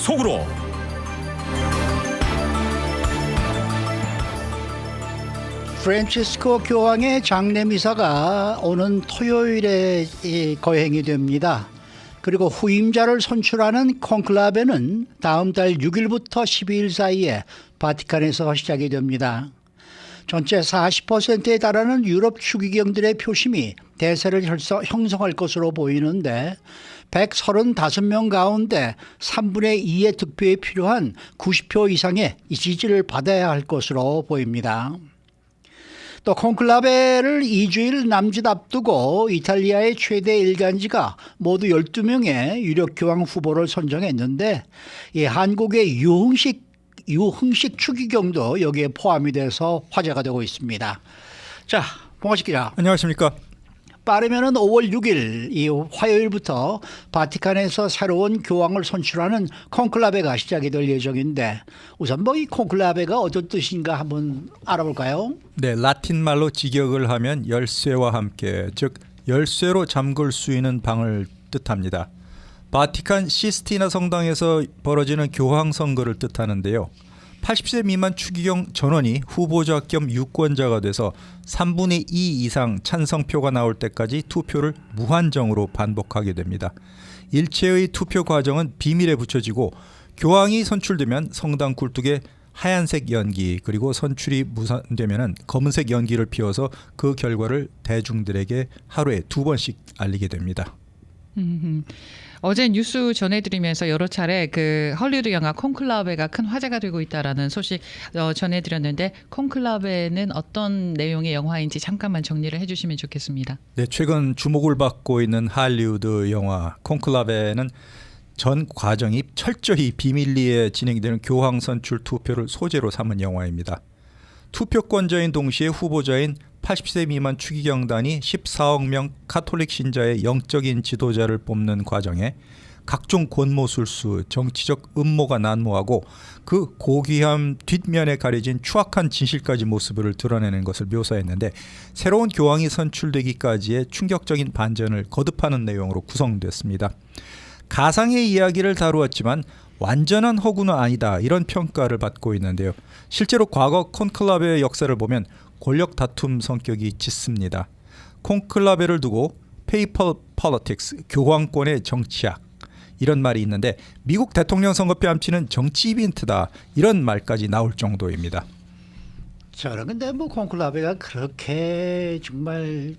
속으로. 프란치스코 교황의 장례미사가 오는 토요일에 거행이 됩니다. 그리고 후임자를 선출하는 콘클라베는 다음 달 6일부터 12일 사이에 바티칸에서 시작이 됩니다. 전체 40%에 달하는 유럽 추기경들의 표심이 대세를 형성할 것으로 보이는데 135명 가운데 3분의 2의 득표에 필요한 90표 이상의 지지를 받아야 할 것으로 보입니다. 또 콘클라베를 2주일 남짓 앞두고 이탈리아의 최대 일간지가 모두 12명의 유력 교황 후보를 선정했는데 이 한국의 유흥식 추기경도 여기에 포함이 돼서 화제가 되고 있습니다. 자, 봉화식 기자. 안녕하십니까. 빠르면은 5월 6일 이 화요일부터 바티칸에서 새로운 교황을 선출하는 콘클라베가 시작이 될 예정인데 우선 뭐 이 콘클라베가 어떤 뜻인가 한번 알아볼까요? 네, 라틴 말로 직역을 하면 열쇠와 함께, 즉 열쇠로 잠글 수 있는 방을 뜻합니다. 바티칸 시스티나 성당에서 벌어지는 교황 선거를 뜻하는데요. 80세 미만 추기경 전원이 후보자 겸 유권자가 돼서 3분의 2 이상 찬성표가 나올 때까지 투표를 무한정으로 반복하게 됩니다. 일체의 투표 과정은 비밀에 붙여지고 교황이 선출되면 성당 굴뚝에 하얀색 연기, 그리고 선출이 무산되면 검은색 연기를 피워서 그 결과를 대중들에게 하루에 2번씩 알리게 됩니다. 어제 뉴스 전해드리면서 여러 차례 그 헐리우드 영화 콘클라베가 큰 화제가 되고 있다라는 소식 전해드렸는데 콘클라베는 어떤 내용의 영화인지 잠깐만 정리를 해주시면 좋겠습니다. 네, 최근 주목을 받고 있는 할리우드 영화 콘클라베는 전 과정이 철저히 비밀리에 진행되는 교황 선출 투표를 소재로 삼은 영화입니다. 투표권자인 동시에 후보자인 80세 미만 추기경단이 14억 명 카톨릭 신자의 영적인 지도자를 뽑는 과정에 각종 권모술수, 정치적 음모가 난무하고 그 고귀함 뒷면에 가려진 추악한 진실까지 모습을 드러내는 것을 묘사했는데 새로운 교황이 선출되기까지의 충격적인 반전을 거듭하는 내용으로 구성됐습니다. 가상의 이야기를 다루었지만 완전한 허구는 아니다, 이런 평가를 받고 있는데요. 실제로 과거 콘클라베의 역사를 보면 권력 다툼 성격이 짙습니다. 콘클라베를 두고 페이퍼 폴리틱스, 교황권의 정치학, 이런 말이 있는데 미국 대통령 선거 뺨치는 정치 이벤트다, 이런 말까지 나올 정도입니다. 저는 근데 뭐 콘클라베가 그렇게 정말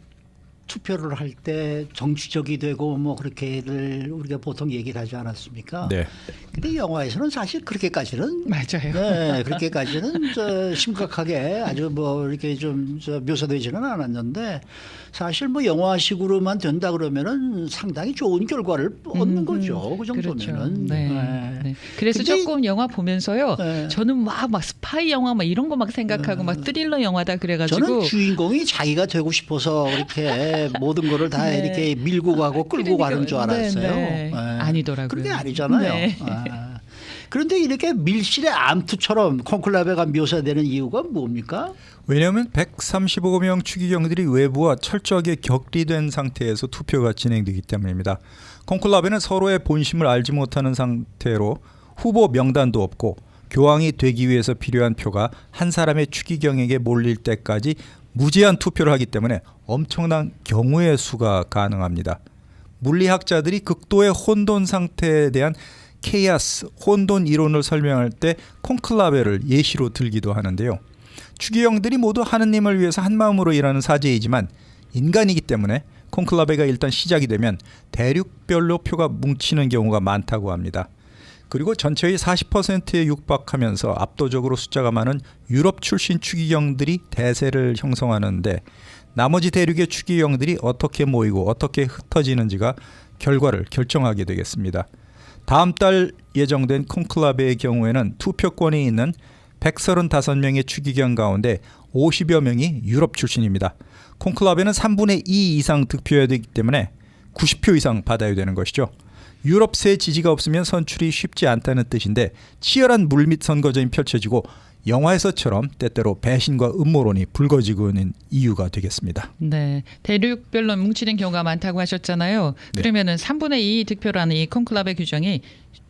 투표를 할 때 정치적이 되고 뭐 그렇게들 우리가 보통 얘기를 하지 않았습니까? 네. 근데 영화에서는 사실 그렇게까지는 맞아요. 네, 그렇게까지는 심각하게 아주 뭐 이렇게 좀 묘사되지는 않았는데 사실 뭐 영화식으로만 된다 그러면은 상당히 좋은 결과를 얻는 거죠. 그 정도면은. 그렇죠. 네. 네. 그래서 근데, 조금 영화 보면서요. 네. 저는 막 스파이 영화 막 이런 거 막 생각하고 막 스릴러 영화다 그래가지고. 저는 주인공이 자기가 되고 싶어서 이렇게 모든 거를 다 네. 이렇게 밀고 가고 끌고 가는 줄 알았어요. 네. 아니더라고요. 그게 아니잖아요. 네. 그런데 이렇게 밀실의 암투처럼 콘클라베가 묘사되는 이유가 뭡니까? 왜냐하면 135명 추기경들이 외부와 철저하게 격리된 상태에서 투표가 진행되기 때문입니다. 콘클라베는 서로의 본심을 알지 못하는 상태로 후보 명단도 없고 교황이 되기 위해서 필요한 표가 한 사람의 추기경에게 몰릴 때까지 무제한 투표를 하기 때문에 엄청난 경우의 수가 가능합니다. 물리학자들이 극도의 혼돈 상태에 대한 케이아스, 혼돈 이론을 설명할 때 콘클라베를 예시로 들기도 하는데요. 추기경들이 모두 하느님을 위해서 한마음으로 일하는 사제이지만 인간이기 때문에 콘클라베가 일단 시작이 되면 대륙별로 표가 뭉치는 경우가 많다고 합니다. 그리고 전체의 40%에 육박하면서 압도적으로 숫자가 많은 유럽 출신 추기경들이 대세를 형성하는데 나머지 대륙의 추기경들이 어떻게 모이고 어떻게 흩어지는지가 결과를 결정하게 되겠습니다. 다음 달 예정된 콘클라베의 경우에는 투표권이 있는 135명의 추기경 가운데 50여 명이 유럽 출신입니다. 콘클라베는 3분의 2 이상 득표해야 되기 때문에 90표 이상 받아야 되는 것이죠. 유럽세 지지가 없으면 선출이 쉽지 않다는 뜻인데 치열한 물밑 선거전이 펼쳐지고 영화에서처럼 때때로 배신과 음모론이 불거지고 있는 이유가 되겠습니다. 네, 대륙별로 뭉치는 경우가 많다고 하셨잖아요. 네. 그러면은 3분의 2 득표라는 이 콘클라베 규정이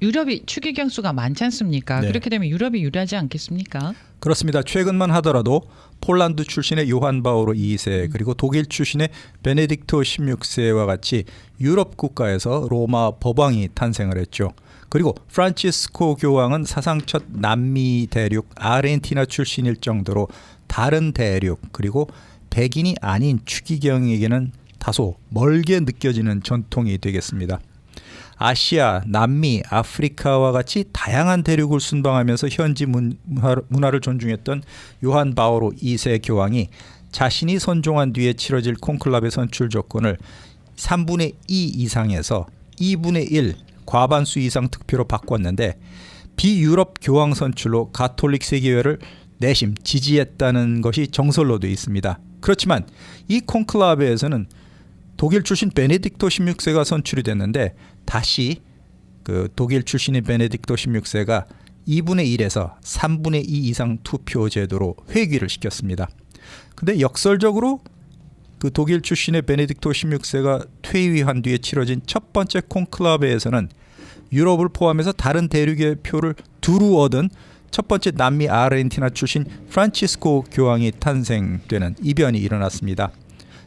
유럽이 추기경 수가 많지 않습니까? 네. 그렇게 되면 유럽이 유리하지 않겠습니까? 그렇습니다. 최근만 하더라도 폴란드 출신의 요한 바오로 2세 그리고 독일 출신의 베네딕토 16세와 같이 유럽 국가에서 로마 법왕이 탄생을 했죠. 그리고 프란치스코 교황은 사상 첫 남미 대륙 아르헨티나 출신일 정도로 다른 대륙 그리고 백인이 아닌 추기경에게는 다소 멀게 느껴지는 전통이 되겠습니다. 아시아, 남미, 아프리카와 같이 다양한 대륙을 순방하면서 현지 문화를 존중했던 요한 바오로 2세 교황이 자신이 선종한 뒤에 치러질 콘클라베 선출 조건을 3분의 2 이상에서 2분의 1 과반수 이상 득표로 바꿨는데 비유럽 교황 선출로 가톨릭 세계회를 내심 지지했다는 것이 정설로 되어 있습니다. 그렇지만 이 콘클라베에서는 독일 출신 베네딕토 16세가 선출이 됐는데 다시 그 독일 출신의 베네딕토 16세가 2분의 1에서 3분의 2 이상 투표 제도로 회귀를 시켰습니다. 근데 역설적으로 그 독일 출신의 베네딕토 16세가 퇴위한 뒤에 치러진 첫 번째 콘클라베에서는 유럽을 포함해서 다른 대륙의 표를 두루 얻은 첫 번째 남미 아르헨티나 출신 프란치스코 교황이 탄생되는 이변이 일어났습니다.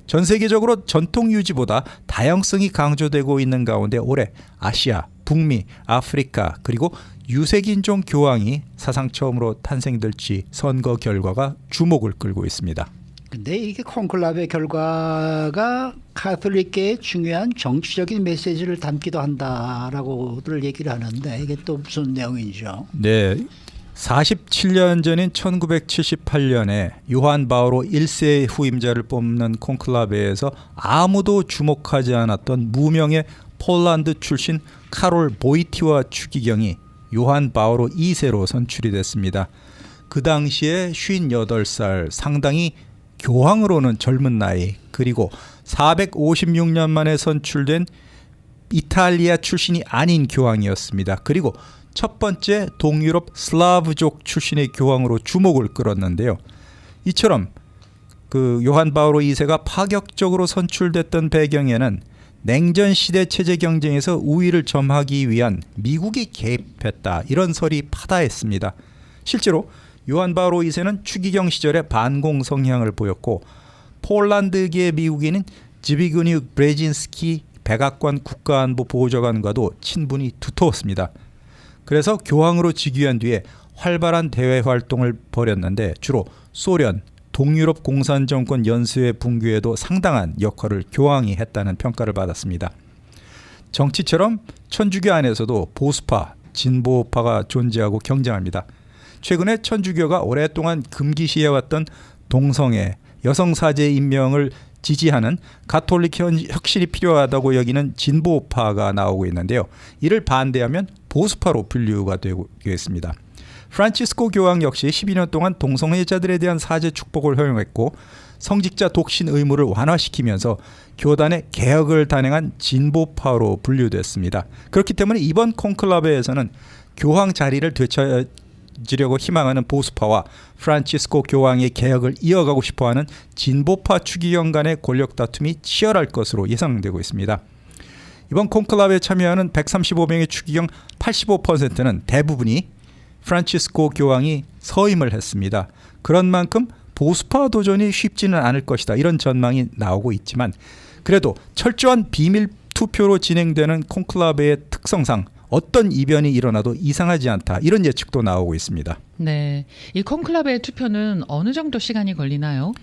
전 세계적으로 전통 유지보다 다양성이 강조되고 있는 가운데 올해 아시아, 북미, 아프리카 그리고 유색인종 교황이 사상 처음으로 탄생될지 선거 결과가 주목을 끌고 있습니다. 근데 이게 콘클라베 결과가 가톨릭계의 중요한 정치적인 메시지를 담기도 한다라고들 얘기를 하는데 이게 또 무슨 내용이죠? 네. 47년 전인 1978년에 요한 바오로 1세 후임자를 뽑는 콘클라베에서 아무도 주목하지 않았던 무명의 폴란드 출신 카롤 보이티와 추기경이 요한 바오로 2세로 선출이 됐습니다. 그 당시에 58살, 상당히 교황으로는 젊은 나이, 그리고 456년 만에 선출된 이탈리아 출신이 아닌 교황이었습니다. 그리고 첫 번째 동유럽 슬라브족 출신의 교황으로 주목을 끌었는데요. 이처럼 그 요한 바오로 2세가 파격적으로 선출됐던 배경에는 냉전 시대 체제 경쟁에서 우위를 점하기 위한 미국이 개입했다, 이런 설이 파다했습니다. 실제로 요한 바오로 2세는 추기경 시절에 반공 성향을 보였고 폴란드계 미국인인 지비그니우 브레진스키 백악관 국가안보 보좌관과도 친분이 두터웠습니다. 그래서 교황으로 즉위한 뒤에 활발한 대외 활동을 벌였는데 주로 소련, 동유럽 공산정권 연수의 붕괴에도 상당한 역할을 교황이 했다는 평가를 받았습니다. 정치처럼 천주교 안에서도 보수파, 진보파가 존재하고 경쟁합니다. 최근에 천주교가 오랫동안 금기시해왔던 동성애, 여성사제 임명을 지지하는 가톨릭 혁신이 필요하다고 여기는 진보파가 나오고 있는데요. 이를 반대하면 보수파로 분류가 되고 있습니다. 프란치스코 교황 역시 12년 동안 동성애자들에 대한 사제 축복을 허용했고 성직자 독신 의무를 완화시키면서 교단의 개혁을 단행한 진보파로 분류됐습니다. 그렇기 때문에 이번 콘클라베에서는 교황 자리를 되찾으려고 희망하는 보수파와 프란치스코 교황의 개혁을 이어가고 싶어하는 진보파 추기경 간의 권력 다툼이 치열할 것으로 예상되고 있습니다. 이번 콘클라베에 참여하는 135명의 추기경 85%는 대부분이 프란치스코 교황이 서임을 했습니다. 그런 만큼 보수파 도전이 쉽지는 않을 것이다, 이런 전망이 나오고 있지만 그래도 철저한 비밀 투표로 진행되는 콘클라베의 특성상 어떤 이변이 일어나도 이상하지 않다, 이런 예측도 나오고 있습니다. 네, 이 콘클라베 투표는 어느 정도 시간이 걸리나요?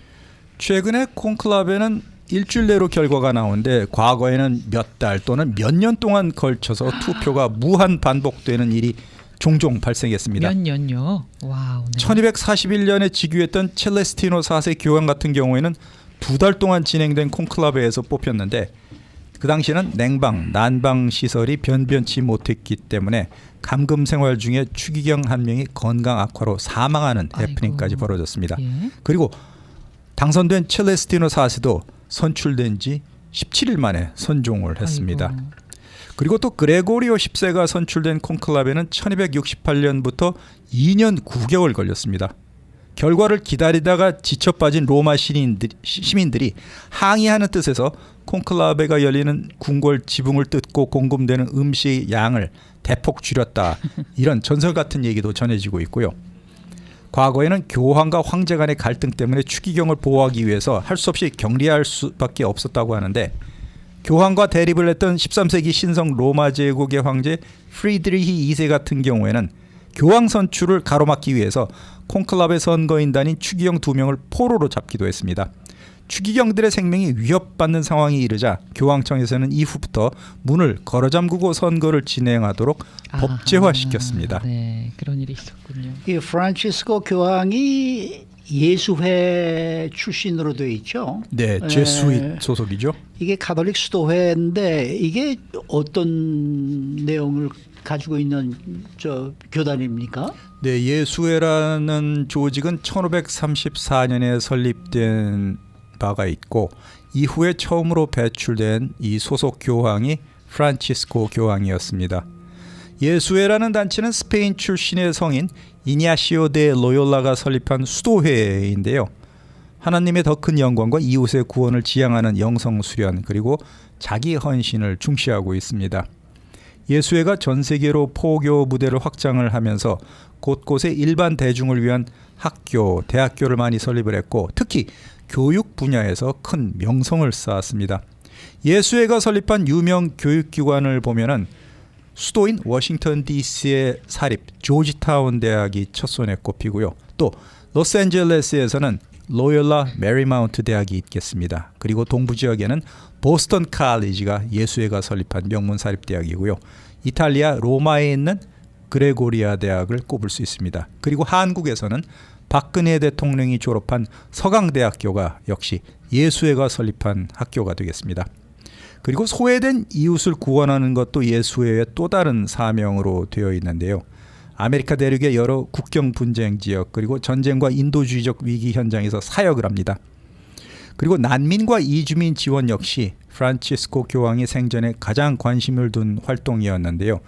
최근에 콘클라베는 일주일 내로 결과가 나오는데 과거에는 몇 달 또는 몇 년 동안 걸쳐서 투표가 무한 반복되는 일이 종종 발생했습니다. 몇 년요? 와우. 네. 1241년에 즉위했던 첼레스티노 4세 교황 같은 경우에는 2달 동안 진행된 콘클라베에서 뽑혔는데 그 당시에는 냉방, 난방 시설이 변변치 못했기 때문에 감금 생활 중에 추기경 한 명이 건강 악화로 사망하는 해프닝까지 벌어졌습니다. 예. 그리고 당선된 첼레스티노 4세도 선출된 지 17일 만에 선종을 했습니다. 아이고. 그리고 또 그레고리오 10세가 선출된 콘클라베는 1268년부터 2년 9개월 걸렸습니다. 결과를 기다리다가 지쳐 빠진 로마 시민들이 항의하는 뜻에서 콘클라베가 열리는 궁궐 지붕을 뜯고 공급되는 음식의 양을 대폭 줄였다. 이런 전설 같은 얘기도 전해지고 있고요. 과거에는 교황과 황제 간의 갈등 때문에 추기경을 보호하기 위해서 할 수 없이 격리할 수밖에 없었다고 하는데 교황과 대립을 했던 13세기 신성 로마 제국의 황제 프리드리히 2세 같은 경우에는 교황 선출을 가로막기 위해서 콘클라베 선거인단인 추기경 2명을 포로로 잡기도 했습니다. 추기경들의 생명이 위협받는 상황이 이르자 교황청에서는 이후부터 문을 걸어 잠그고 선거를 진행하도록 법제화시켰습니다. 네, 그런 일이 있었군요. 이 프란치스코 교황이 예수회 출신으로 되어 있죠. 네, 제수잇 소속이죠. 이게 가톨릭 수도회인데 이게 어떤 내용을 가지고 있는 교단입니까? 네, 예수회라는 조직은 1534년에 설립된 바가 있고 이후에 처음으로 배출된 이 소속 교황이 프란치스코 교황이었습니다. 예수회라는 단체는 스페인 출신의 성인 이냐시오 데 로yor라가 설립한 수도회인데요. 하나님의 더 큰 영광과 이웃의 구원을 지향하는 영성 수련 그리고 자기 헌신을 중시하고 있습니다. 예수회가 전 세계로 포교 무대를 확장을 하면서 곳곳에 일반 대중을 위한 학교, 대학교를 많이 설립을 했고 특히 교육 분야에서 큰 명성을 쌓았습니다. 예수회가 설립한 유명 교육기관을 보면은 수도인 워싱턴 DC의 사립 조지타운 대학이 첫 손에 꼽히고요. 또 로스앤젤레스에서는 로열라 메리마운트 대학이 있겠습니다. 그리고 동부 지역에는 보스턴 칼리지가 예수회가 설립한 명문 사립 대학이고요. 이탈리아 로마에 있는 그레고리아 대학을 꼽을 수 있습니다. 그리고 한국에서는 박근혜 대통령이 졸업한 서강대학교가 역시 예수회가 설립한 학교가 되겠습니다. 그리고 소외된 이웃을 구원하는 것도 예수회의 또 다른 사명으로 되어 있는데요. 아메리카 대륙의 여러 국경 분쟁 지역 그리고 전쟁과 인도주의적 위기 현장에서 사역을 합니다. 그리고 난민과 이주민 지원 역시 프란치스코 교황이 생전에 가장 관심을 둔 활동이었는데요.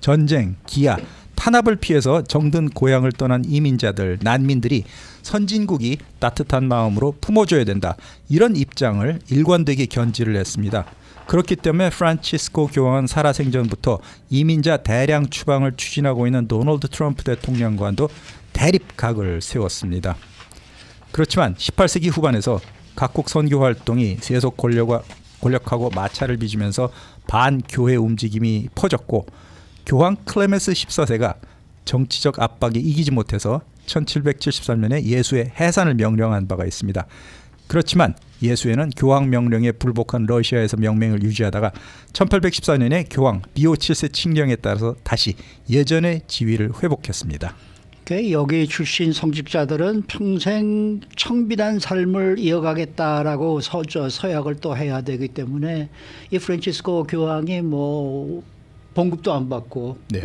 전쟁, 기아, 탄압을 피해서 정든 고향을 떠난 이민자들, 난민들이 선진국이 따뜻한 마음으로 품어줘야 된다. 이런 입장을 일관되게 견지를 했습니다. 그렇기 때문에 프란치스코 교황은 살아생전부터 이민자 대량 추방을 추진하고 있는 도널드 트럼프 대통령과도 대립각을 세웠습니다. 그렇지만 18세기 후반에서 각국 선교 활동이 세속 권력하고 마찰을 빚으면서 반교회 움직임이 퍼졌고 교황 클레멘스 14세가 정치적 압박에 이기지 못해서 1773년에 예수회 해산을 명령한 바가 있습니다. 그렇지만 예수회는 교황 명령에 불복한 러시아에서 명맥을 유지하다가 1814년에 교황 리오 7세 칙령에 따라서 다시 예전의 지위를 회복했습니다. 여기 출신 성직자들은 평생 청빈한 삶을 이어가겠다라고 서약을 또 해야 되기 때문에 이 프란치스코 교황이 뭐 봉급도 안 받고 네.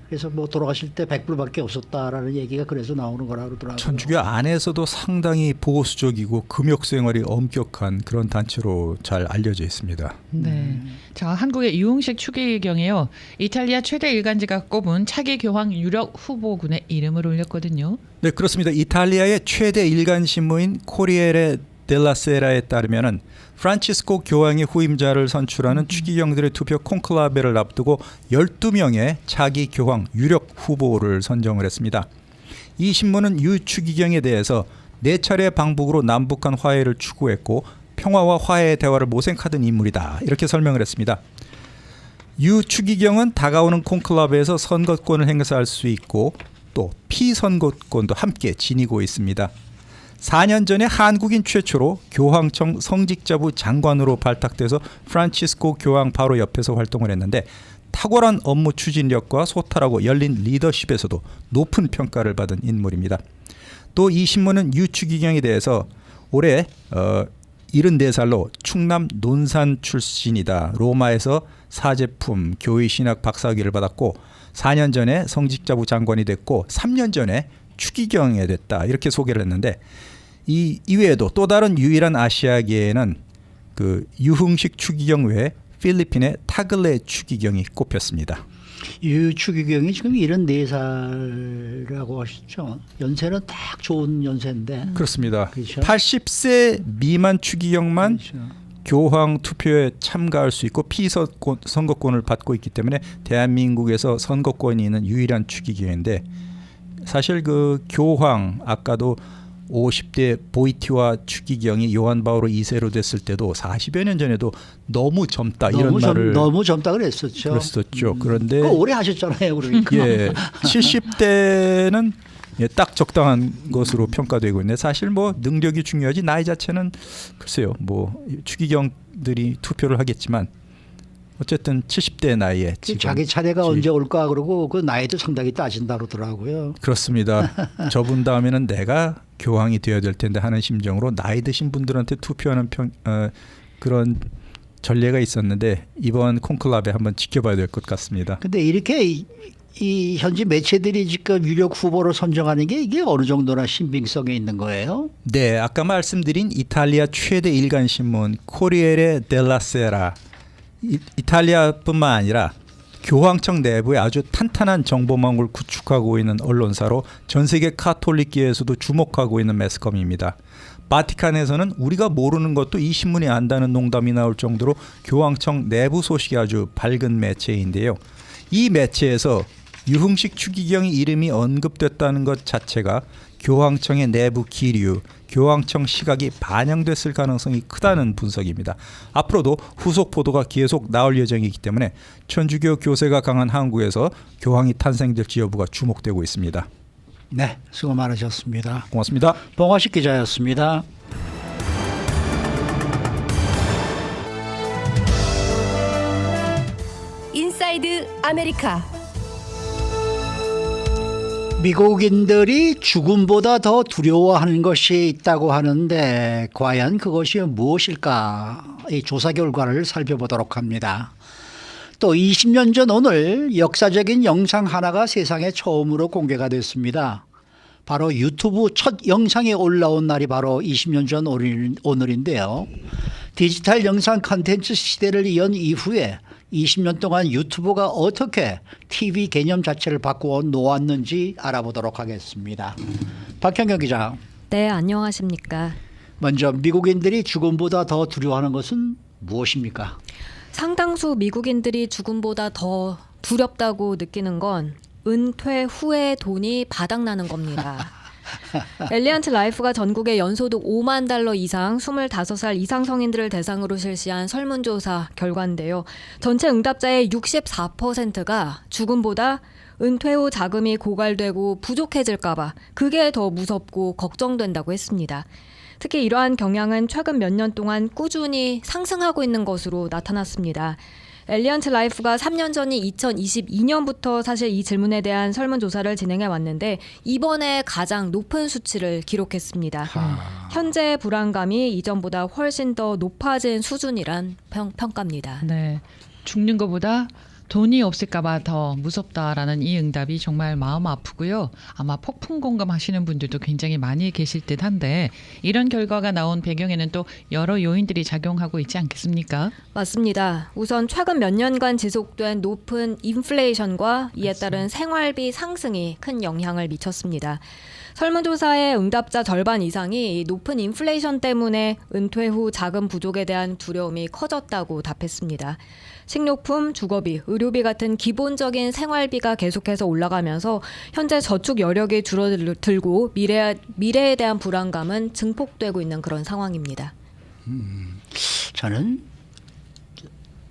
그래서 뭐 돌아가실 때 100불밖에 없었다라는 얘기가 그래서 나오는 거라 그러더라고요. 천주교 안에서도 상당히 보수적이고 금욕 생활이 엄격한 그런 단체로 잘 알려져 있습니다. 네. 자, 한국의 유흥식 추기경에요. 이탈리아 최대 일간지가 꼽은 차기 교황 유력 후보군에 이름을 올렸거든요. 네, 그렇습니다. 이탈리아의 최대 일간 신문인 코리에레 델라 세라에 따르면은 프란치스코 교황의 후임자를 선출하는 추기경들의 투표 콘클라베를 앞두고 12명의 차기 교황 유력 후보를 선정을 했습니다. 이 신문은 유 추기경에 대해서 4차례 방북으로 남북한 화해를 추구했고 평화와 화해의 대화를 모색하던 인물이다. 이렇게 설명을 했습니다. 유 추기경은 다가오는 콘클라베에서 선거권을 행사할 수 있고 또 피선거권도 함께 지니고 있습니다. 4년 전에 한국인 최초로 교황청 성직자부 장관으로 발탁돼서 프란치스코 교황 바로 옆에서 활동을 했는데 탁월한 업무 추진력과 소탈하고 열린 리더십에서도 높은 평가를 받은 인물입니다. 또 이 신문은 유 추기경에 대해서 올해 74살로 충남 논산 출신이다. 로마에서 사제품 교의신학 박사학위를 받았고 4년 전에 성직자부 장관이 됐고 3년 전에 추기경이 됐다. 이렇게 소개를 했는데 이 이외에도 또 다른 유일한 아시아계에는 그 유흥식 추기경 외에 필리핀의 타글레 추기경이 꼽혔습니다. 이 추기경이 지금 74살이라고 하셨죠. 연세는 딱 좋은 연세인데. 그렇습니다. 그렇죠. 80세 미만 추기경만 그렇죠. 교황 투표에 참가할 수 있고 피선거권을 받고 있기 때문에 대한민국에서 선거권이 있는 유일한 추기경인데 사실 그 교황 아까도 50대 보이티와 추기경이 요한 바오로 2세로 됐을 때도 40여 년 전에도 너무 젊다 이런 말을 너무 젊다 그랬었죠. 그랬었죠. 그런데 그거 오래 하셨잖아요, 그러니까. 예, 70대는 예, 딱 적당한 것으로 평가되고 있는데 사실 뭐 능력이 중요하지 나이 자체는 글쎄요. 뭐 추기경들이 투표를 하겠지만 어쨌든 70대 나이에 지금 자기 차례가 언제 올까 그러고 그 나이도 상당히 따진다 그러더라고요. 그렇습니다. 저분 다음에는 내가 교황이 되어야 될 텐데 하는 심정으로 나이 드신 분들한테 투표하는 그런 전례가 있었는데 이번 콘클라베 한번 지켜봐야 될 것 같습니다. 근데 이렇게 이 현지 매체들이 지금 유력 후보로 선정하는 게 이게 어느 정도나 신빙성이 있는 거예요? 네, 아까 말씀드린 이탈리아 최대 일간 신문 코리에레 델라 세라 이탈리아뿐만 아니라 교황청 내부에 아주 탄탄한 정보망을 구축하고 있는 언론사로 전 세계 카톨릭계에서도 주목하고 있는 매스컴입니다. 바티칸에서는 우리가 모르는 것도 이 신문이 안다는 농담이 나올 정도로 교황청 내부 소식이 아주 밝은 매체인데요. 이 매체에서 유흥식 추기경의 이름이 언급됐다는 것 자체가 교황청의 내부 기류, 교황청 시각이 반영됐을 가능성이 크다는 분석입니다. 앞으로도 후속 보도가 계속 나올 예정이기 때문에 천주교 교세가 강한 한국에서 교황이 탄생될지 여부가 주목되고 있습니다. 네, 수고 많으셨습니다. 고맙습니다. 봉화식 기자였습니다. 인사이드 아메리카. 미국인들이 죽음보다 더 두려워하는 것이 있다고 하는데 과연 그것이 무엇일까? 이 조사 결과를 살펴보도록 합니다. 또 20년 전 오늘 역사적인 영상 하나가 세상에 처음으로 공개가 됐습니다. 바로 유튜브 첫 영상이 올라온 날이 바로 20년 전 오늘인데요. 디지털 영상 콘텐츠 시대를 이은 이후에 20년 동안 유튜브가 어떻게 TV 개념 자체를 바꾸어 놓았는지 알아보도록 하겠습니다. 박현경 기자. 네, 안녕하십니까. 먼저 미국인들이 죽음보다 더 두려워하는 것은 무엇입니까? 상당수 미국인들이 죽음보다 더 두렵다고 느끼는 건 은퇴 후에 돈이 바닥나는 겁니다. 엘리언트 라이프가 전국에 연소득 5만 달러 이상 25살 이상 성인들을 대상으로 실시한 설문조사 결과인데요. 전체 응답자의 64%가 죽음보다 은퇴 후 자금이 고갈되고 부족해질까 봐 그게 더 무섭고 걱정된다고 했습니다. 특히 이러한 경향은 최근 몇 년 동안 꾸준히 상승하고 있는 것으로 나타났습니다. 엘리언트 라이프가 3년 전인 2022년부터 사실 이 질문에 대한 설문조사를 진행해 왔는데 이번에 가장 높은 수치를 기록했습니다. 현재 불안감이 이전보다 훨씬 더 높아진 수준이란 평가입니다. 네, 죽는 것보다 돈이 없을까봐 더 무섭다라는 이 응답이 정말 마음 아프고요. 아마 폭풍 공감하시는 분들도 굉장히 많이 계실 듯한데 이런 결과가 나온 배경에는 또 여러 요인들이 작용하고 있지 않겠습니까? 맞습니다. 우선 최근 몇 년간 지속된 높은 인플레이션과 이에 따른 생활비 상승이 큰 영향을 미쳤습니다. 설문조사의 응답자 절반 이상이 높은 인플레이션 때문에 은퇴 후 자금 부족에 대한 두려움이 커졌다고 답했습니다. 식료품, 주거비, 의료비 같은 기본적인 생활비가 계속해서 올라가면서 현재 저축 여력이 줄어들고 미래에 대한 불안감은 증폭되고 있는 그런 상황입니다. 저는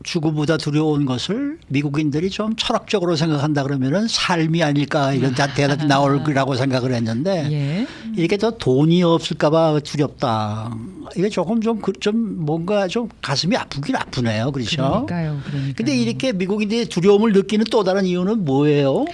죽음보다 두려운 것을 미국인들이 좀 철학적으로 생각한다 그러면은 삶이 아닐까 이런 대답이 나올 거라고 생각을 했는데 예. 이게 더 돈이 없을까봐 두렵다. 이게 조금 좀 뭔가 좀 가슴이 아프긴 아프네요. 그렇죠? 그러니까요. 근데 이렇게 미국인들이 두려움을 느끼는 또 다른 이유는 뭐예요?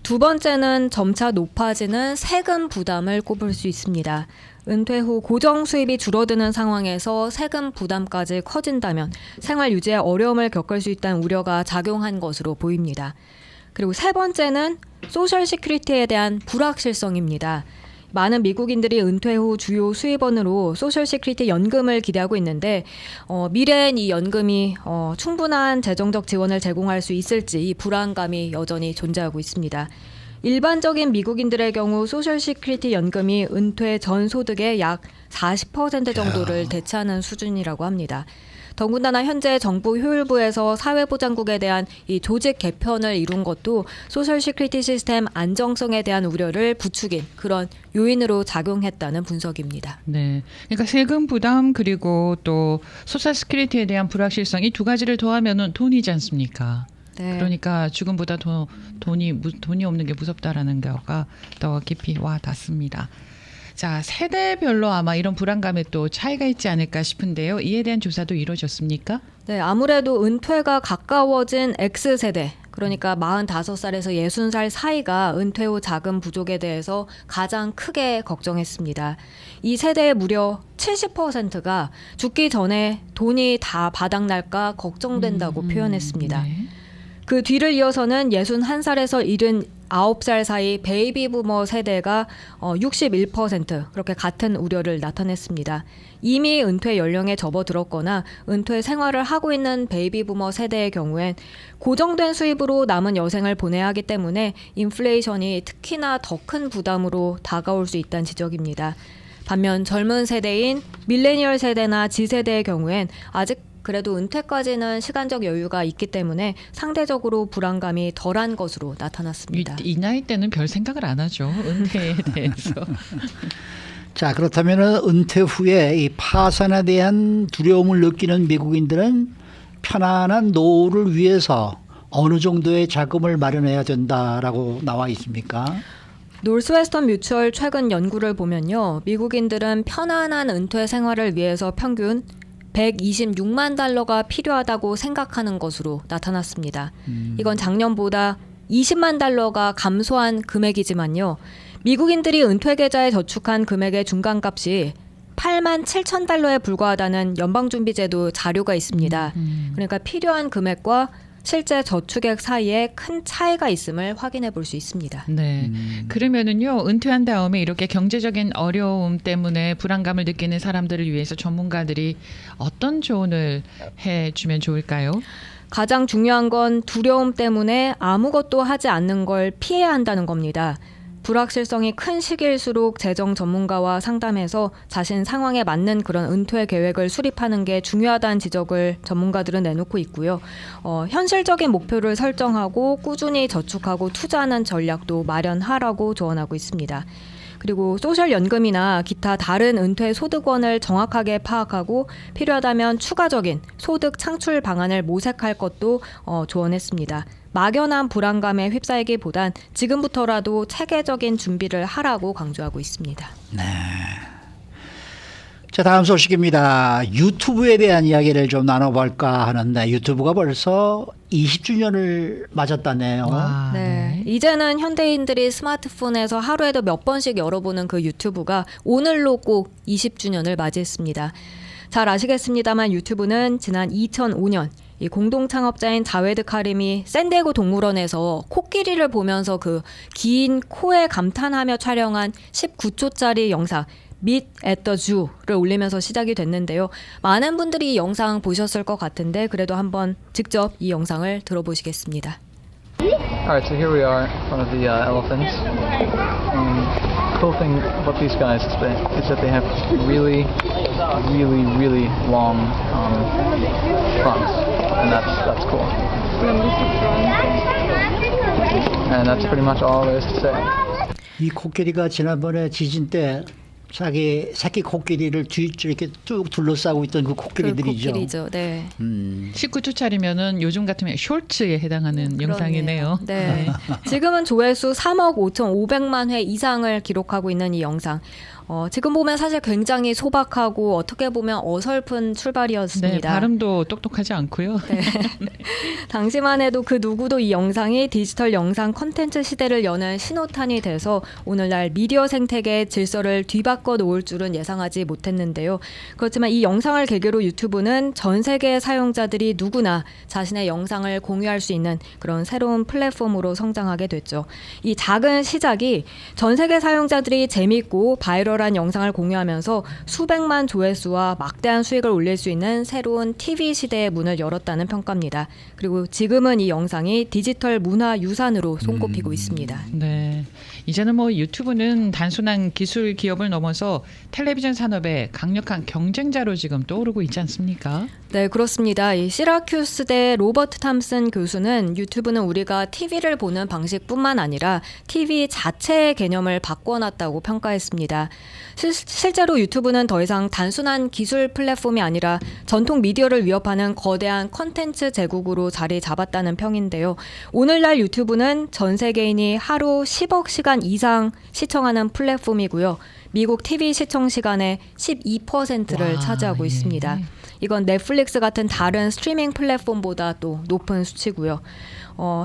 두 번째는 점차 높아지는 세금 부담을 꼽을 수 있습니다. 은퇴 후 고정 수입이 줄어드는 상황에서 세금 부담까지 커진다면 생활 유지에 어려움을 겪을 수 있다는 우려가 작용한 것으로 보입니다. 그리고 세 번째는 소셜 시큐리티에 대한 불확실성입니다. 많은 미국인들이 은퇴 후 주요 수입원으로 소셜 시큐리티 연금을 기대하고 있는데 미래엔 이 연금이 충분한 재정적 지원을 제공할 수 있을지 이 불안감이 여전히 존재하고 있습니다. 일반적인 미국인들의 경우 소셜 시큐리티 연금이 은퇴 전 소득의 약 40% 정도를 대체하는 수준이라고 합니다. 더군다나 현재 정부 효율부에서 사회보장국에 대한 이 조직 개편을 이룬 것도 소셜 시큐리티 시스템 안정성에 대한 우려를 부추긴 그런 요인으로 작용했다는 분석입니다. 네, 그러니까 세금 부담 그리고 또 소셜 시큐리티에 대한 불확실성 이 두 가지를 더하면은 돈이지 않습니까? 네. 그러니까 죽음보다 돈이 없는 게 무섭다라는 거가 더 깊이 와 닿습니다. 자, 세대별로 아마 이런 불안감에 또 차이가 있지 않을까 싶은데요. 이에 대한 조사도 이루어졌습니까? 네, 아무래도 은퇴가 가까워진 X세대, 그러니까 45살에서 60살 사이가 은퇴 후 자금 부족에 대해서 가장 크게 걱정했습니다. 이 세대의 무려 70%가 죽기 전에 돈이 다 바닥날까 걱정된다고 표현했습니다. 네. 그 뒤를 이어서는 61살에서 79살 사이 베이비 부머 세대가 61% 그렇게 같은 우려를 나타냈습니다. 이미 은퇴 연령에 접어들었거나 은퇴 생활을 하고 있는 베이비 부머 세대의 경우엔 고정된 수입으로 남은 여생을 보내야 하기 때문에 인플레이션이 특히나 더 큰 부담으로 다가올 수 있다는 지적입니다. 반면 젊은 세대인 밀레니얼 세대나 G세대의 경우엔 아직 그래도 은퇴까지는 시간적 여유가 있기 때문에 상대적으로 불안감이 덜한 것으로 나타났습니다. 이 나이 때는 별 생각을 안 하죠. 은퇴에 대해서. 자, 그렇다면 은퇴 후에 이 파산에 대한 두려움을 느끼는 미국인들은 편안한 노후를 위해서 어느 정도의 자금을 마련해야 된다라고 나와 있습니까? 노스웨스턴 뮤추얼 최근 연구를 보면요. 미국인들은 편안한 은퇴 생활을 위해서 평균 126만 달러가 필요하다고 생각하는 것으로 나타났습니다. 이건 작년보다 20만 달러가 감소한 금액이지만요. 미국인들이 은퇴 계좌에 저축한 금액의 중간값이 8만 7천 달러에 불과하다는 연방준비제도 자료가 있습니다. 그러니까 필요한 금액과 실제 저축액 사이에 큰 차이가 있음을 확인해 볼 수 있습니다. 네. 그러면은요, 은퇴한 다음에 이렇게 경제적인 어려움 때문에 불안감을 느끼는 사람들을 위해서 전문가들이 어떤 조언을 해주면 좋을까요? 가장 중요한 건 두려움 때문에 아무것도 하지 않는 걸 피해야 한다는 겁니다. 불확실성이 큰 시기일수록 재정 전문가와 상담해서 자신 상황에 맞는 그런 은퇴 계획을 수립하는 게 중요하다는 지적을 전문가들은 내놓고 있고요. 현실적인 목표를 설정하고 꾸준히 저축하고 투자하는 전략도 마련하라고 조언하고 있습니다. 그리고 소셜연금이나 기타 다른 은퇴 소득원을 정확하게 파악하고 필요하다면 추가적인 소득 창출 방안을 모색할 것도 조언했습니다. 막연한 불안감에 휩싸이기보단 지금부터라도 체계적인 준비를 하라고 강조하고 있습니다. 네. 자, 다음 소식입니다. 유튜브에 대한 이야기를 좀 나눠볼까 하는데 유튜브가 벌써 20주년을 맞았다네요. 와, 네. 이제는 현대인들이 스마트폰에서 하루에도 몇 번씩 열어보는 그 유튜브가 오늘로 꼭 20주년을 맞이했습니다. 잘 아시겠습니다만 유튜브는 지난 2005년 이 공동 창업자인 자웨드 카림이 샌디에고 동물원에서 코끼리를 보면서 그 긴 코에 감탄하며 촬영한 19초짜리 영상 Meet at the Zoo를 올리면서 시작이 됐는데요. 많은 분들이 이 영상 보셨을 것 같은데 그래도 한번 직접 이 영상을 들어보시겠습니다. Alright, so here we are in front of the elephants. Cool thing about these guys is that they have really long fronts, and that's cool. And that's pretty much all there is to say. 이 코끼리가 지난번에 지진 때 자기 새끼 코끼리를 이렇게 쭉 둘러싸고 있던 그 코끼리들이죠. 그 코끼리죠. 네. 19초짜리면은 요즘 같으면 쇼츠에 해당하는 영상이네요. 네. 지금은 조회수 3억 5,500만 회 이상을 기록하고 있는 이 영상. 지금 보면 사실 굉장히 소박하고 어떻게 보면 어설픈 출발이었습니다. 네, 발음도 똑똑하지 않고요. 당시만 해도 그 누구도 이 영상이 디지털 영상 콘텐츠 시대를 여는 신호탄이 돼서 오늘날 미디어 생태계의 질서를 뒤바꿔 놓을 줄은 예상하지 못했는데요. 그렇지만 이 영상을 계기로 유튜브는 전 세계의 사용자들이 누구나 자신의 영상을 공유할 수 있는 그런 새로운 플랫폼으로 성장하게 됐죠. 이 작은 시작이 전 세계 사용자들이 재밌고 바이럴한 영상을 공유하면서 수백만 조회수와 막대한 수익을 올릴 수 있는 새로운 TV 시대의 문을 열었다는 평가입니다. 그리고 지금은 이 영상이 디지털 문화 유산으로 손꼽히고 있습니다. 네. 이제는 뭐 유튜브는 단순한 기술 기업을 넘어서 텔레비전 산업의 강력한 경쟁자로 지금 떠오르고 있지 않습니까? 네, 그렇습니다. 이 시라큐스대 로버트 탐슨 교수는 유튜브는 우리가 TV를 보는 방식뿐만 아니라 TV 자체의 개념을 바꿔놨다고 평가했습니다. 실제로 유튜브는 더 이상 단순한 기술 플랫폼이 아니라 전통 미디어를 위협하는 거대한 컨텐츠 제국으로 자리 잡았다는 평인데요. 오늘날 유튜브는 전 세계인이 하루 10억 시간 이상 시청하는 플랫폼이고요. 미국 TV 시청 시간의 12%를 차지하고 있습니다. 이건 넷플릭스 같은 다른 스트리밍 플랫폼보다 또 높은 수치고요.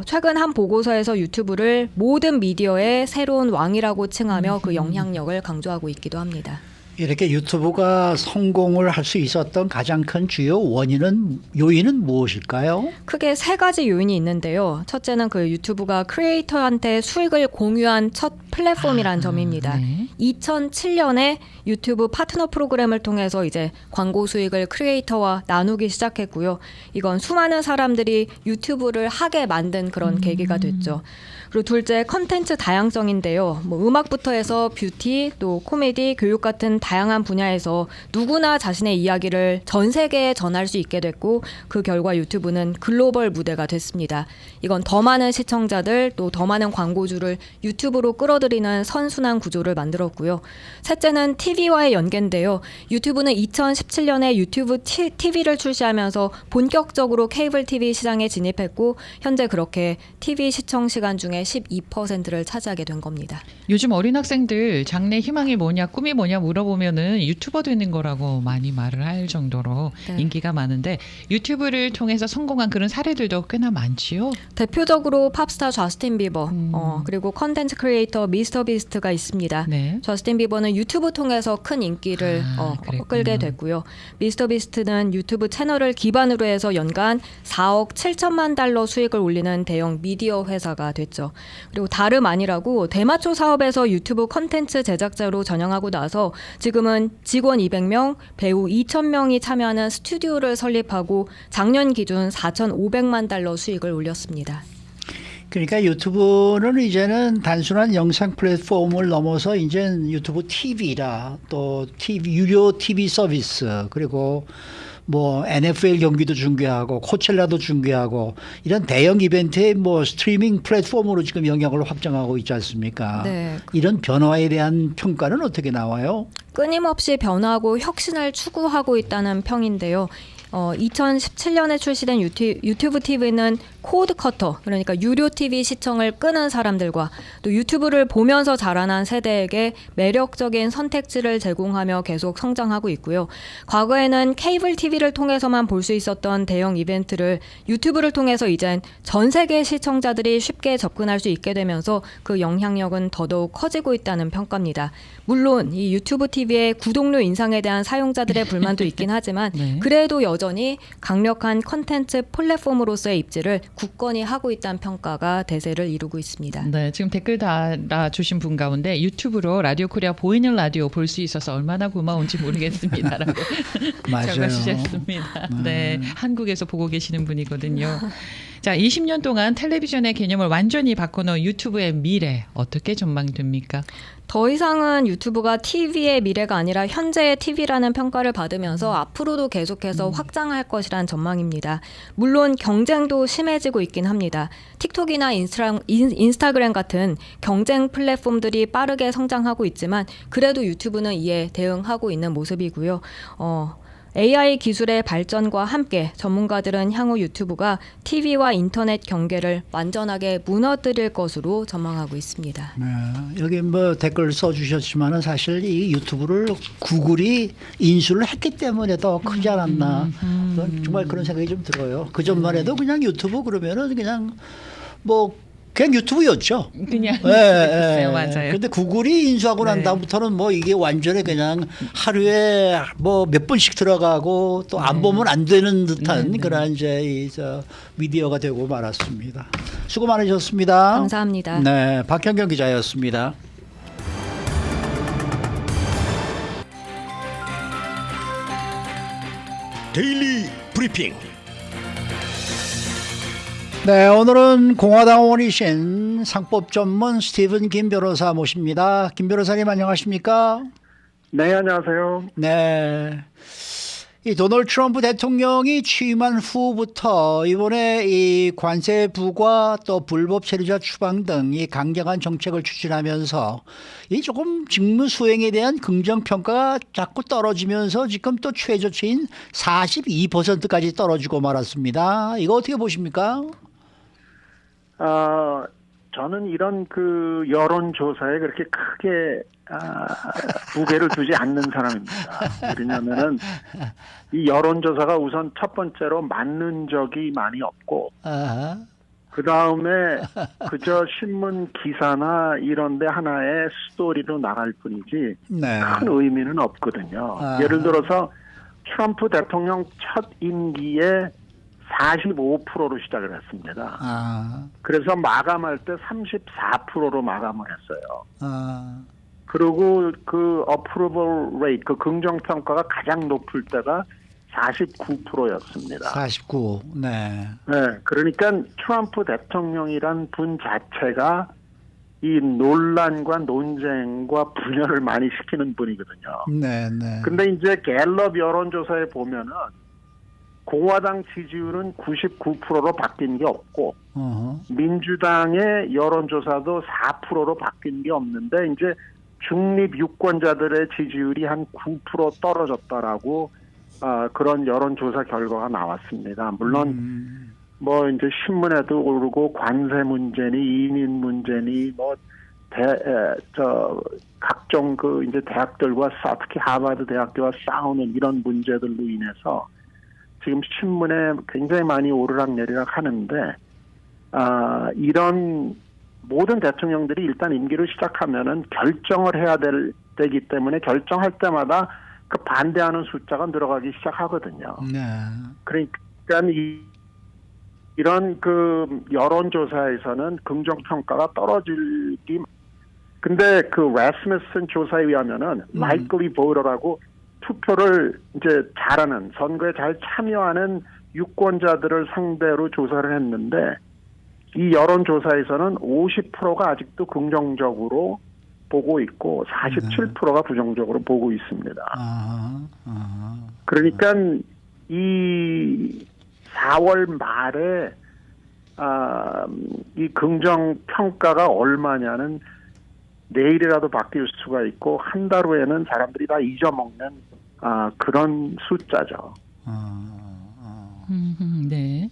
최근 한 보고서에서 유튜브를 모든 미디어의 새로운 왕이라고 칭하며 그 영향력을 강조하고 있기도 합니다. 이렇게 유튜브가 성공을 할 수 있었던 가장 큰 주요 요인은 무엇일까요? 크게 세 가지 요인이 있는데요. 첫째는 그 유튜브가 크리에이터한테 수익을 공유한 첫 플랫폼이란 점입니다. 네. 2007년에 유튜브 파트너 프로그램을 통해서 이제 광고 수익을 크리에이터와 나누기 시작했고요. 이건 수많은 사람들이 유튜브를 하게 만든 그런 계기가 됐죠. 그리고 둘째, 컨텐츠 다양성인데요. 뭐 음악부터 해서 뷰티, 또 코미디, 교육 같은 다양한 분야에서 누구나 자신의 이야기를 전 세계에 전할 수 있게 됐고 그 결과 유튜브는 글로벌 무대가 됐습니다. 이건 더 많은 시청자들, 또 더 많은 광고주를 유튜브로 끌어들이는 선순환 구조를 만들었고요. 셋째는 TV와의 연계인데요. 유튜브는 2017년에 유튜브 TV를 출시하면서 본격적으로 케이블 TV 시장에 진입했고 현재 그렇게 TV 시청 시간 중에 12%를 차지하게 된 겁니다. 요즘 어린 학생들 장래 희망이 뭐냐, 꿈이 뭐냐 물어보면은 유튜버 되는 거라고 많이 말을 할 정도로 네. 인기가 많은데 유튜브를 통해서 성공한 그런 사례들도 꽤나 많지요. 대표적으로 팝스타 저스틴 비버, 그리고 컨텐츠 크리에이터 미스터 비스트가 있습니다. 네. 저스틴 비버는 유튜브 통해서 큰 인기를 그랬구나. 끌게 됐고요. 미스터 비스트는 유튜브 채널을 기반으로 해서 연간 4억 7천만 달러 수익을 올리는 대형 미디어 회사가 됐죠. 그리고 다름 아니라고 대마초 사업에서 유튜브 컨텐츠 제작자로 전향하고 나서 지금은 직원 200명, 배우 2,000명이 참여하는 스튜디오를 설립하고 작년 기준 4,500만 달러 수익을 올렸습니다. 그러니까 유튜브는 이제는 단순한 영상 플랫폼을 넘어서 이제 유튜브 TV라 또 유료 TV 서비스 그리고 뭐 NFL 경기도 중계하고 코첼라도 중계하고 이런 대형 이벤트의 뭐 스트리밍 플랫폼으로 지금 영역을 확장하고 있지 않습니까? 네. 이런 변화에 대한 평가는 어떻게 나와요? 끊임없이 변화하고 혁신을 추구하고 있다는 평인데요. 2017년에 출시된 유튜브 TV는 코드 커터, 그러니까 유료 TV 시청을 끄는 사람들과 또 유튜브를 보면서 자라난 세대에게 매력적인 선택지를 제공하며 계속 성장하고 있고요. 과거에는 케이블 TV를 통해서만 볼 수 있었던 대형 이벤트를 유튜브를 통해서 이젠 전 세계 시청자들이 쉽게 접근할 수 있게 되면서 그 영향력은 더더욱 커지고 있다는 평가입니다. 물론 이 유튜브 TV의 구독료 인상에 대한 사용자들의 불만도 있긴 하지만 네. 그래도 여전히 강력한 컨텐츠 플랫폼으로서의 입지를 굳건히 하고 있다는 평가가 대세를 이루고 있습니다. 네, 지금 댓글 달아주신 분 가운데 유튜브로 라디오 코리아 보이는 라디오 볼 수 있어서 얼마나 고마운지 모르겠습니다라고 맞아요. 적어주셨습니다. 네, 한국에서 보고 계시는 분이거든요. 자, 20년 동안 텔레비전의 개념을 완전히 바꿔놓은 유튜브의 미래 어떻게 전망됩니까? 더 이상은 유튜브가 TV의 미래가 아니라 현재의 TV라는 평가를 받으면서 앞으로도 계속해서 확장할 것이란 전망입니다. 물론 경쟁도 심해지고 있긴 합니다. 틱톡이나 인스타그램 같은 경쟁 플랫폼들이 빠르게 성장하고 있지만 그래도 유튜브는 이에 대응하고 있는 모습이고요. AI 기술의 발전과 함께 전문가들은 향후 유튜브가 TV와 인터넷 경계를 완전하게 무너뜨릴 것으로 전망하고 있습니다. 네, 여기 뭐 댓글 써주셨지만은 사실 이 유튜브를 구글이 인수를 했기 때문에 더 크지 않았나. 정말 그런 생각이 좀 들어요. 그 전만 해도 그냥 유튜브 그러면은 그냥 뭐 그냥 유튜브였죠. 그냥 예, 맞아요. 근데 구글이 인수하고 난 네. 다음부터는 뭐 이게 완전히 그냥 하루에 뭐 몇 번씩 들어가고 또 안 보면 안 되는 듯한 그런 이제 저 미디어가 되고 말았습니다. 수고 많으셨습니다. 감사합니다. 네, 박현경 기자였습니다. 데일리 브리핑. 네, 오늘은 공화당 의원이신 상법 전문 스티븐 김 변호사 모십니다. 김 변호사님 안녕하십니까? 네, 안녕하세요. 네. 이 도널드 트럼프 대통령이 취임한 후부터 이번에 이 관세 부과 또 불법 체류자 추방 등 이 강경한 정책을 추진하면서 이 조금 직무 수행에 대한 긍정 평가가 자꾸 떨어지면서 지금 또 최저치인 42%까지 떨어지고 말았습니다. 이거 어떻게 보십니까? 저는 이런 그 여론조사에 그렇게 크게 무게를 두지 않는 사람입니다. 왜냐면은 이 여론조사가 우선 첫 번째로 맞는 적이 많이 없고, 아하. 그 다음에 그저 신문 기사나 이런 데 하나의 스토리로 나갈 뿐이지 네. 큰 의미는 없거든요. 아. 예를 들어서 트럼프 대통령 첫 임기에 45%로 시작을 했습니다. 아. 그래서 마감할 때 34%로 마감을 했어요. 아. 그리고 그 approval rate, 그 긍정평가가 가장 높을 때가 49%였습니다. 49. 네. 네, 그러니까 트럼프 대통령이란 분 자체가 이 논란과 논쟁과 분열을 많이 시키는 분이거든요. 네, 네. 근데 이제 갤럽 여론조사에 보면은 공화당 지지율은 99%로 바뀐 게 없고, 어허. 민주당의 여론조사도 4%로 바뀐 게 없는데, 이제 중립 유권자들의 지지율이 한 9% 떨어졌다라고 그런 여론조사 결과가 나왔습니다. 물론 뭐 이제 신문에도 오르고 관세 문제니 이민 문제니 뭐 각종 그 이제 대학들과 특히 하버드 대학교와 싸우는 이런 문제들로 인해서 지금 신문에 굉장히 많이 오르락내리락 하는데 이런 모든 대통령들이 일단 임기를 시작하면은 결정을 해야 되기 때문에 결정할 때마다 그 반대하는 숫자가 늘어가기 시작하거든요. 네. 그러니까 이런 그 여론조사에서는 긍정평가가 떨어지기, 근데 그 라스무슨 조사에 의하면은 likely voter라고 투표를 이제 잘하는, 선거에 잘 참여하는 유권자들을 상대로 조사를 했는데 이 여론조사에서는 50%가 아직도 긍정적으로 보고 있고 47%가 부정적으로 보고 있습니다. 그러니까 이 4월 말에 이 긍정평가가 얼마냐는 내일이라도 바뀔 수가 있고 한 달 후에는 사람들이 다 잊어먹는 그런 숫자죠. 네.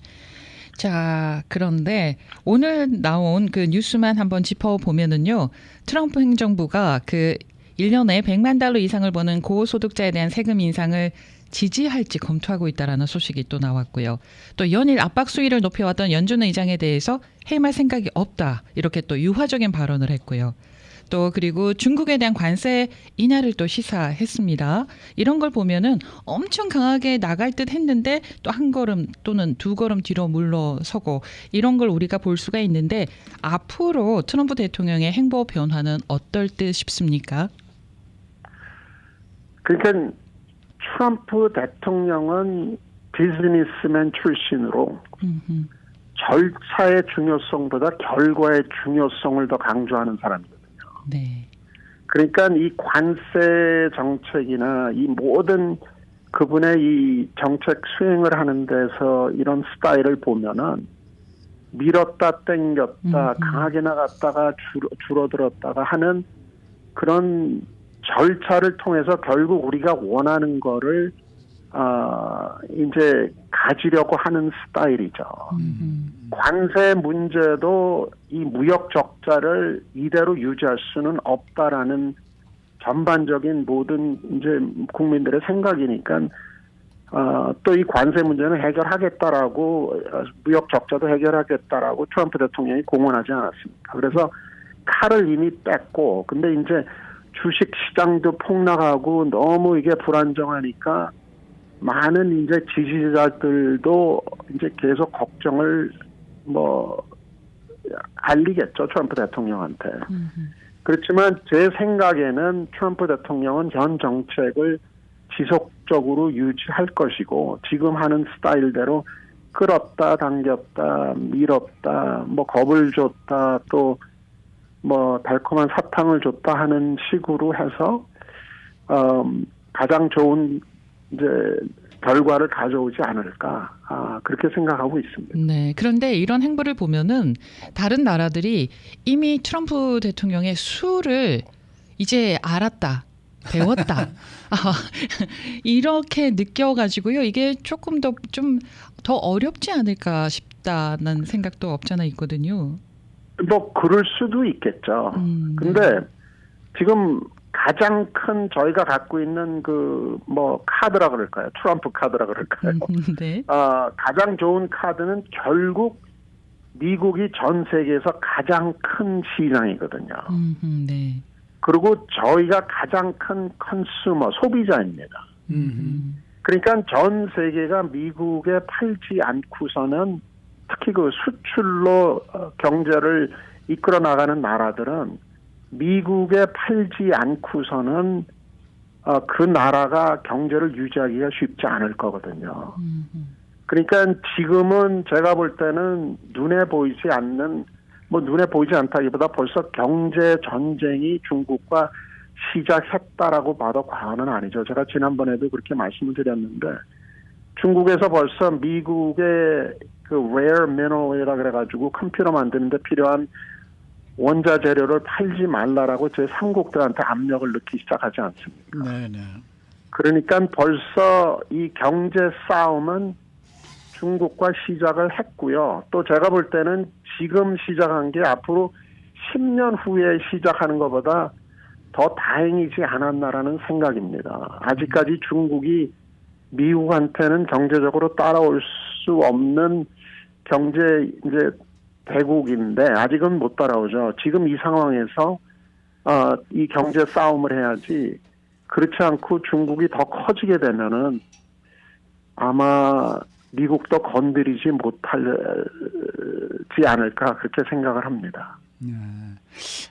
자, 그런데 오늘 나온 그 뉴스만 한번 짚어보면은요, 트럼프 행정부가 그 1년에 $100만 이상을 버는 고소득자에 대한 세금 인상을 지지할지 검토하고 있다라는 소식이 또 나왔고요. 또 연일 압박 수위를 높여왔던 연준 의장에 대해서 해임할 생각이 없다, 이렇게 또 유화적인 발언을 했고요. 또 그리고 중국에 대한 관세 인하를 또 시사했습니다. 이런 걸 보면은 엄청 강하게 나갈 듯 했는데 또 한 걸음 또는 두 걸음 뒤로 물러서고 이런 걸 우리가 볼 수가 있는데 앞으로 트럼프 대통령의 행보 변화는 어떨 듯 싶습니까? 그러니까 트럼프 대통령은 비즈니스맨 출신으로 절차의 중요성보다 결과의 중요성을 더 강조하는 사람이거든요. 네. 그러니까 이 관세 정책이나 이 모든 그분의 이 정책 수행을 하는 데서 이런 스타일을 보면은 밀었다 땡겼다 강하게 나갔다가 줄어들었다가 하는 그런 절차를 통해서 결국 우리가 원하는 거를 이제 가지려고 하는 스타일이죠. 관세 문제도 이 무역 적자를 이대로 유지할 수는 없다라는 전반적인 모든 이제 국민들의 생각이니까 또 이 관세 문제는 해결하겠다라고 무역 적자도 해결하겠다라고 트럼프 대통령이 공언하지 않았습니까? 그래서 칼을 이미 뺐고 근데 이제 주식 시장도 폭락하고 너무 이게 불안정하니까 많은 이제 지지자들도 이제 계속 걱정을 알리겠죠 트럼프 대통령한테. 그렇지만 제 생각에는 트럼프 대통령은 현 정책을 지속적으로 유지할 것이고 지금 하는 스타일대로 끌었다 당겼다 밀었다 겁을 줬다 또 달콤한 사탕을 줬다 하는 식으로 해서 가장 좋은 이제 결과를 가져오지 않을까 그렇게 생각하고 있습니다. 네. 그런데 이런 행보를 보면은 다른 나라들이 이미 트럼프 대통령의 수를 이제 알았다. 배웠다. 이렇게 느껴가지고요. 이게 조금 더 어렵지 않을까 싶다는 생각도 없잖아 있거든요. 그럴 수도 있겠죠. 근데 지금 가장 큰 저희가 갖고 있는 카드라 그럴까요? 트럼프 카드라 그럴까요? 네. 가장 좋은 카드는 결국 미국이 전 세계에서 가장 큰 시장이거든요. 네. 그리고 저희가 가장 큰 컨슈머, 소비자입니다. 그러니까 전 세계가 미국에 팔지 않고서는 특히 그 수출로 경제를 이끌어 나가는 나라들은 미국에 팔지 않고서는 그 나라가 경제를 유지하기가 쉽지 않을 거거든요. 그러니까 지금은 제가 볼 때는 눈에 보이지 않는 눈에 보이지 않다기보다 벌써 경제 전쟁이 중국과 시작했다라고 봐도 과언은 아니죠. 제가 지난번에도 그렇게 말씀을 드렸는데 중국에서 벌써 미국의 그 rare mineral이라 그래가지고 컴퓨터 만드는데 필요한 원자 재료를 팔지 말라라고 제 삼국들한테 압력을 넣기 시작하지 않습니까? 네네. 그러니까 벌써 이 경제 싸움은 중국과 시작을 했고요. 또 제가 볼 때는 지금 시작한 게 앞으로 10년 후에 시작하는 것보다 더 다행이지 않았나라는 생각입니다. 아직까지 중국이 미국한테는 경제적으로 따라올 수 없는 경제 이제 대국인데 아직은 못 따라오죠. 지금 이 상황에서 이 경제 싸움을 해야지 그렇지 않고 중국이 더 커지게 되면은 아마 미국도 건드리지 못하지 않을까 그렇게 생각을 합니다.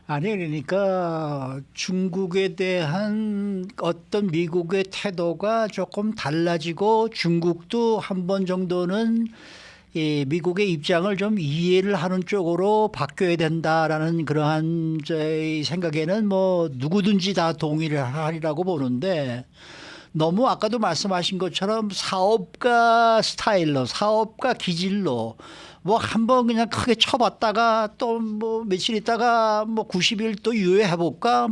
아니 그러니까 중국에 대한 어떤 미국의 태도가 조금 달라지고 중국도 한 번 정도는 이 미국의 입장을 좀 이해를 하는 쪽으로 바뀌어야 된다라는 그러한 제 생각에는 누구든지 다 동의를 하리라고 보는데 너무 아까도 말씀하신 것처럼 사업가 스타일로 사업가 기질로 한번 그냥 크게 쳐봤다가 또 며칠 있다가 90일 또 유예해볼까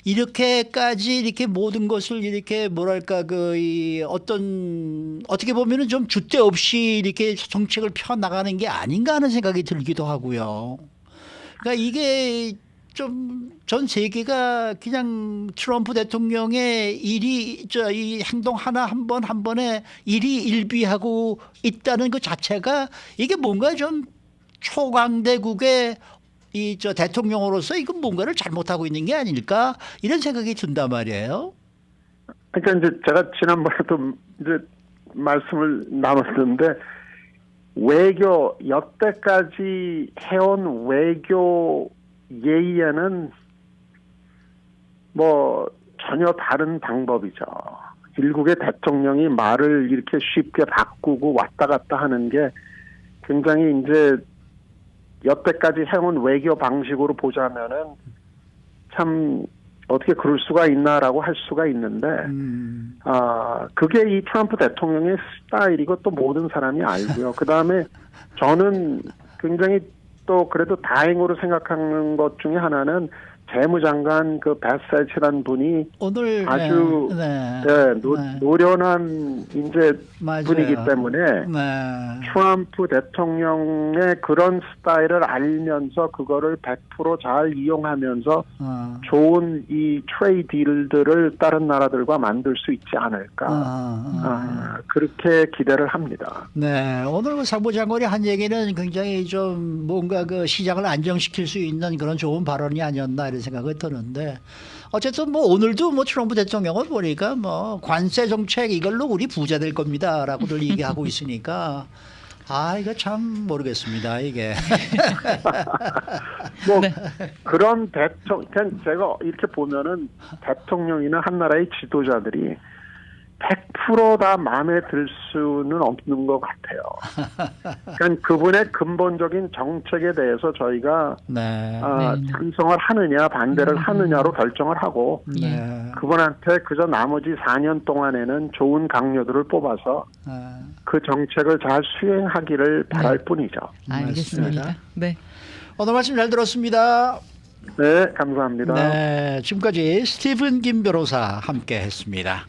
이렇게까지 이렇게 모든 것을 이렇게 뭐랄까 어떻게 보면은 좀 줏대 없이 이렇게 정책을 펴 나가는 게 아닌가 하는 생각이 들기도 하고요. 그러니까 이게 좀 전 세계가 그냥 트럼프 대통령의 이 행동 한 번에 일희일비하고 있다는 것 자체가 이게 뭔가 좀 초강대국의 대통령으로서 이건 뭔가를 잘못하고 있는 게 아닐까 이런 생각이 든단 말이에요. 그러니까 이제 제가 지난번에도 이제 말씀을 나눴는데 외교 여태까지 해온 외교 예의에는 전혀 다른 방법이죠. 일국의 대통령이 말을 이렇게 쉽게 바꾸고 왔다 갔다 하는 게 굉장히 이제 여태까지 해온 외교 방식으로 보자면은 참 어떻게 그럴 수가 있나라고 할 수가 있는데 그게 이 트럼프 대통령의 스타일이고 또 모든 사람이 알고요. 그다음에 저는 굉장히 또 그래도 다행으로 생각하는 것 중에 하나는 재무장관 그 베세치라는 분이 오늘 아주 노련한 이제 맞아요. 분이기 때문에 네. 트럼프 대통령의 그런 스타일을 알면서 그거를 100% 잘 이용하면서 좋은 이 트레이드 딜들을 다른 나라들과 만들 수 있지 않을까. 그렇게 기대를 합니다. 네, 오늘 그 상부장관이 한 얘기는 굉장히 좀 뭔가 그 시장을 안정시킬 수 있는 그런 좋은 발언이 아니었나 이런 생각이 드는데 어쨌든 뭐 오늘도 뭐 트럼프 대통령은 보니까 뭐 관세 정책 이걸로 우리 부자 될 겁니다라고들 얘기하고 있으니까 이거 참 모르겠습니다 이게. 뭐 그런 대통령 제가 이렇게 보면은 대통령이나 한 나라의 지도자들이 100% 다 마음에 들 수는 없는 것 같아요. 그러니까 그분의 근본적인 정책에 대해서 저희가 찬성을 하느냐 반대를 하느냐로 결정을 하고 그분한테 그저 나머지 4년 동안에는 좋은 강요들을 뽑아서 그 정책을 잘 수행하기를 바랄 뿐이죠. 알겠습니다. 네. 오늘 말씀 잘 들었습니다. 네, 감사합니다. 네, 지금까지 스티븐 김 변호사 함께했습니다.